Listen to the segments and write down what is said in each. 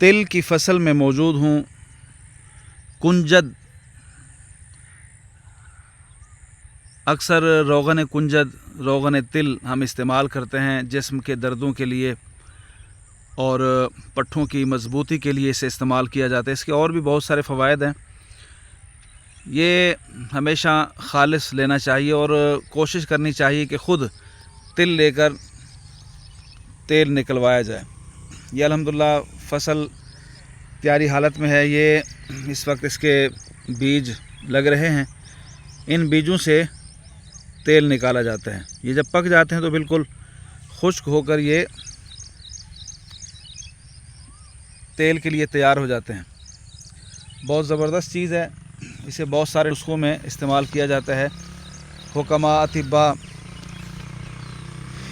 तिल की फसल में मौजूद हूँ। कुंजद, अक्सर रोगन कुंजद, रोगन तिल हम इस्तेमाल करते हैं जिस्म के दर्दों के लिए और पट्ठों की मजबूती के लिए इसे इस्तेमाल किया जाता है। इसके और भी बहुत सारे फ़वाइद हैं। ये हमेशा खालिस लेना चाहिए और कोशिश करनी चाहिए कि ख़ुद तिल लेकर तेल निकलवाया जाए। ये अल्हम्दुलिल्लाह फ़सल तैयारी हालत में है। ये इस वक्त इसके बीज लग रहे हैं। इन बीजों से तेल निकाला जाता है। ये जब पक जाते हैं तो बिल्कुल खुश्क होकर ये तेल के लिए तैयार हो जाते हैं। बहुत ज़बरदस्त चीज़ है। इसे बहुत सारे नुस्ख़ों में इस्तेमाल किया जाता है। हुक्मा, अतिब्बा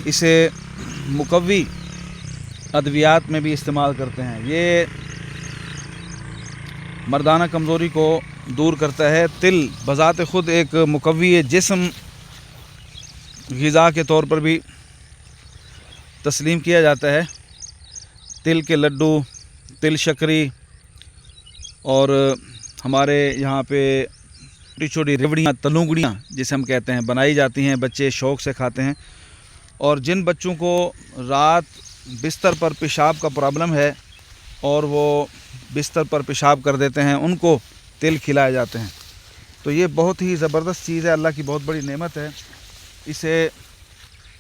इसे मुकव्वी अद्वियात में भी इस्तेमाल करते हैं। ये मर्दाना कमज़ोरी को दूर करता है। तिल बज़ात ख़ुद एक मुकव्वी जिस्म ग़िज़ा के तौर पर भी तस्लीम किया जाता है। तिल के लड्डू, तिल शक्री और हमारे यहाँ पे छोटी छोटी रेवड़ियाँ, तलूंगड़ियाँ जिसे हम कहते हैं, बनाई जाती हैं। बच्चे शौक़ से खाते हैं। और जिन बच्चों को रात बिस्तर पर पेशाब का प्रॉब्लम है और वो बिस्तर पर पेशाब कर देते हैं, उनको तिल खिलाए जाते हैं। तो ये बहुत ही ज़बरदस्त चीज़ है, अल्लाह की बहुत बड़ी नेमत है। इसे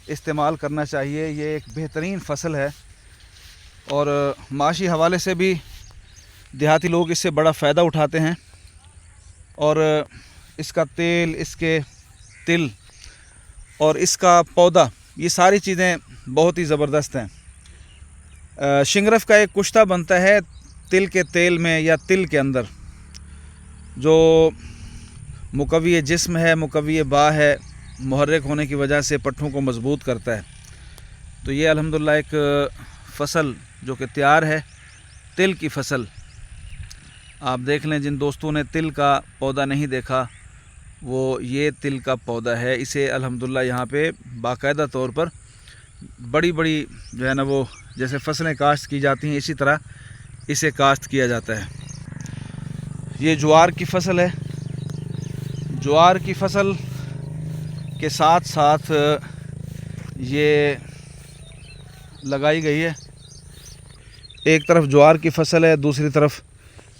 इस्तेमाल करना चाहिए। ये एक बेहतरीन फ़सल है और माशी हवाले से भी देहाती लोग इससे बड़ा फ़ायदा उठाते हैं। और इसका तेल, इसके तिल और इसका पौधा, ये सारी चीज़ें बहुत ही ज़बरदस्त हैं। शिंगरफ का एक कुश्ता बनता है तिल के तेल में या तिल के अंदर, जो मुकव्वी जिस्म है, मुकव्वी बा है, मुहर्रिक होने की वजह से पट्ठों को मज़बूत करता है। तो ये अल्हम्दुलिल्लाह एक फ़सल जो कि तैयार है, तिल की फ़सल। आप देख लें, जिन दोस्तों ने तिल का पौधा नहीं देखा, वो ये तिल का पौधा है। इसे अल्हम्दुलिल्लाह यहाँ पे बाकायदा तौर पर बड़ी बड़ी जो है ना, वो जैसे फसलें काश्त की जाती हैं, इसी तरह इसे काश्त किया जाता है। ये ज्वार की फ़सल है। ज्वार की फ़सल के साथ साथ ये लगाई गई है। एक तरफ ज्वार की फ़सल है, दूसरी तरफ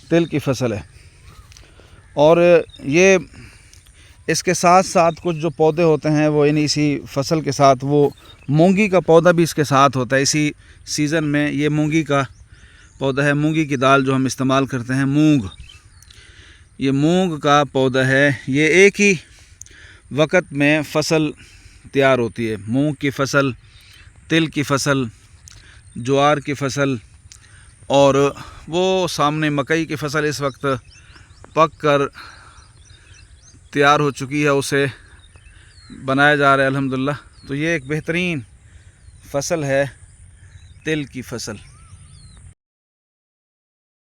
तिल की फ़सल है। और ये इसके साथ साथ कुछ जो पौधे होते हैं वो इसी फ़सल के साथ, वो मूंगी का पौधा भी इसके साथ होता है। इसी सीज़न में ये मूंगी का पौधा है। मूंगी की दाल जो हम इस्तेमाल करते हैं, मूंग, ये मूंग का पौधा है। ये एक ही वक़्त में फ़सल तैयार होती है। मूंग की फ़सल, तिल की फ़सल, ज्वार की फ़सल और वो सामने मकई की फ़सल इस वक्त पक कर तैयार हो चुकी है, उसे बनाया जा रहा है अल्हम्दुलिल्लाह। तो ये एक बेहतरीन फ़सल है, तिल की फ़सल।